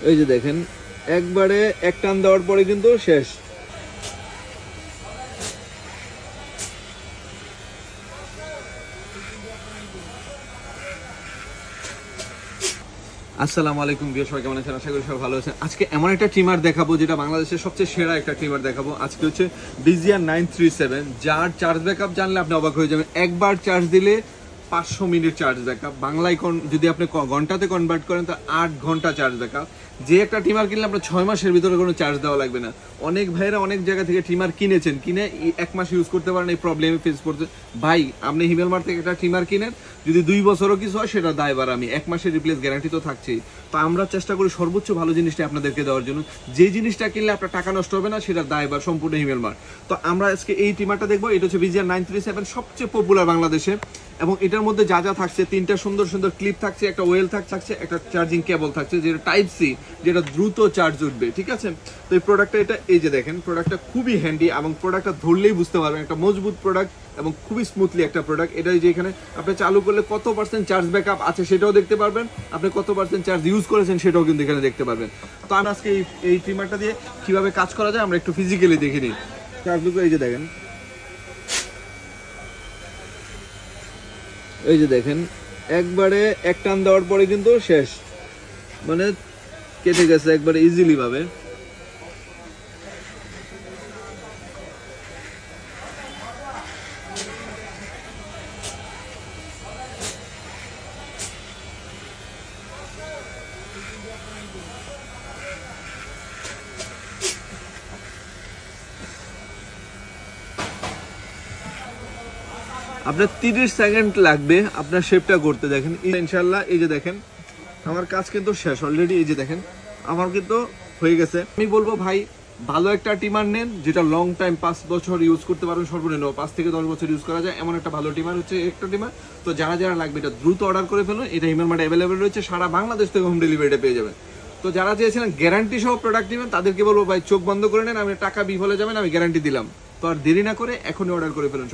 এই যে দেখেন একবারে এক টান দেওয়ার পরে কিন্তু শেষ। আসসালামু আলাইকুম ভিউয়ার্স, সবাই কেমন আছেন? আশা করি সবাই ভালো আছেন। আজকে এমন একটা ট্রিমার দেখাবো যেটা বাংলাদেশের সবচেয়ে সেরা একটা ট্রিমার দেখাবো। আজকে হচ্ছে বিজিআর 937, যার চার্জ ব্যাকআপ জানলে আপনি অবাক হয়ে যাবেন। একবার চার্জ দিলে 500 মিনিট চার্জ ব্যাকআপ, বাংলায় যদি আপনি ঘন্টাতে কনভার্ট করেন তো 8 ঘন্টা চার্জ ব্যাকআপ। যে একটা ট্রিমার কিনলে আপনার 6 মাসের ভিতরে কোনো চার্জ দেওয়া লাগবে না। অনেক ভাইরা অনেক জায়গা থেকে ট্রিমার কিনেছেন, কিনে 1 মাস ইউজ করতে পারেন, এই প্রবলেমে ফেস করছে। ভাই আপনি হিমেলমার্ট থেকে একটা ট্রিমার কিনেন, যদি 2 বছরও কিছু হয় সেটা দায়বার আমি, 1 মাসের রিপ্লেস গ্যারান্টি তো থাকছেই। তো আমরা চেষ্টা করি সর্বোচ্চ ভালো জিনিসটা আপনাদেরকে দেওয়ার জন্য। যে জিনিসটা কিনলে আপনার টাকা নষ্ট হবে না সেটার দায়বার সম্পূর্ণ হিমেলমার্ট। তো আমরা আজকে এই ট্রিমারটা দেখবো। এটা হচ্ছে বিজিআর 937, সবচেয়ে পপুলার বাংলাদেশে। এবং এটার মধ্যে যা যা থাকছে, 3টা সুন্দর সুন্দর ক্লিপ থাকছে, একটা ওয়েল থাকছে, একটা চার্জিং কেবল থাকছে যেটা টাইপ সি, যেটা দ্রুত চার্জ উঠবে। ঠিক আছে, তো এই প্রোডাক্টটা এটা এই যে দেখেন, প্রোডাক্টটা খুবই হ্যান্ডি এবং প্রোডাক্টটা ধরলেই বুঝতে পারবেন একটা মজবুত প্রোডাক্ট এবং খুবই স্মুথলি একটা প্রোডাক্ট। এটাই যে এখানে আপনি চালু করলে কত পার্সেন্ট চার্জ ব্যাকআপ আছে সেটাও দেখতে পারবেন, আপনি কত পার্সেন্ট চার্জ ইউজ করেছেন সেটাও কিন্তু এখানে দেখতে পারবেন। তো আমরা আজকে এই ট্রিমারটা দিয়ে কিভাবে কাজ করা যায় আমরা একটু ফিজিক্যালি দেখে নিই। চার্জ এই যে দেখেন, এই যে দেখেন একবারে এক টান দেওয়ার পরে কিন্তু শেষ, মানে কেটে গেছে একবারে ইজিলি ভাবে। আপনার 30 সেকেন্ড লাগবে আপনার শেপটা করতে। দেখেন ইনশাল্লাহ, এই যে দেখেন আমার কাজ কিন্তু শেষ অলরেডি। এই যে দেখেন আমার কিন্তু হয়ে গেছে। আমি বলবো ভাই ভালো একটা ট্রিমার নেন যেটা লং টাইম 5 বছর ইউজ করতে পারবেন, সর্বনিম্ন 5 থেকে 10 বছর ইউজ করা যায় এমন একটা ভালো ট্রিমার হচ্ছে একটা ট্রিমার। তো যারা যারা লাগবে এটা দ্রুত অর্ডার করে ফেলুন। এটা হিমেলমার্টে অ্যাভেলেবেল রয়েছে, সারা বাংলাদেশ থেকে হোম ডেলিভারিটা পেয়ে যাবেন। তো যারা চেয়েছিলেন গ্যারান্টি সহ প্রোডাক্ট নেবেন তাদেরকে বলবো ভাই চোখ বন্ধ করে নেন, আমি টাকা বিফলে যাবেন, আমি গ্যারান্টি দিলাম। তো আর দেরি না করে এখনই অর্ডার করে ফেলুন।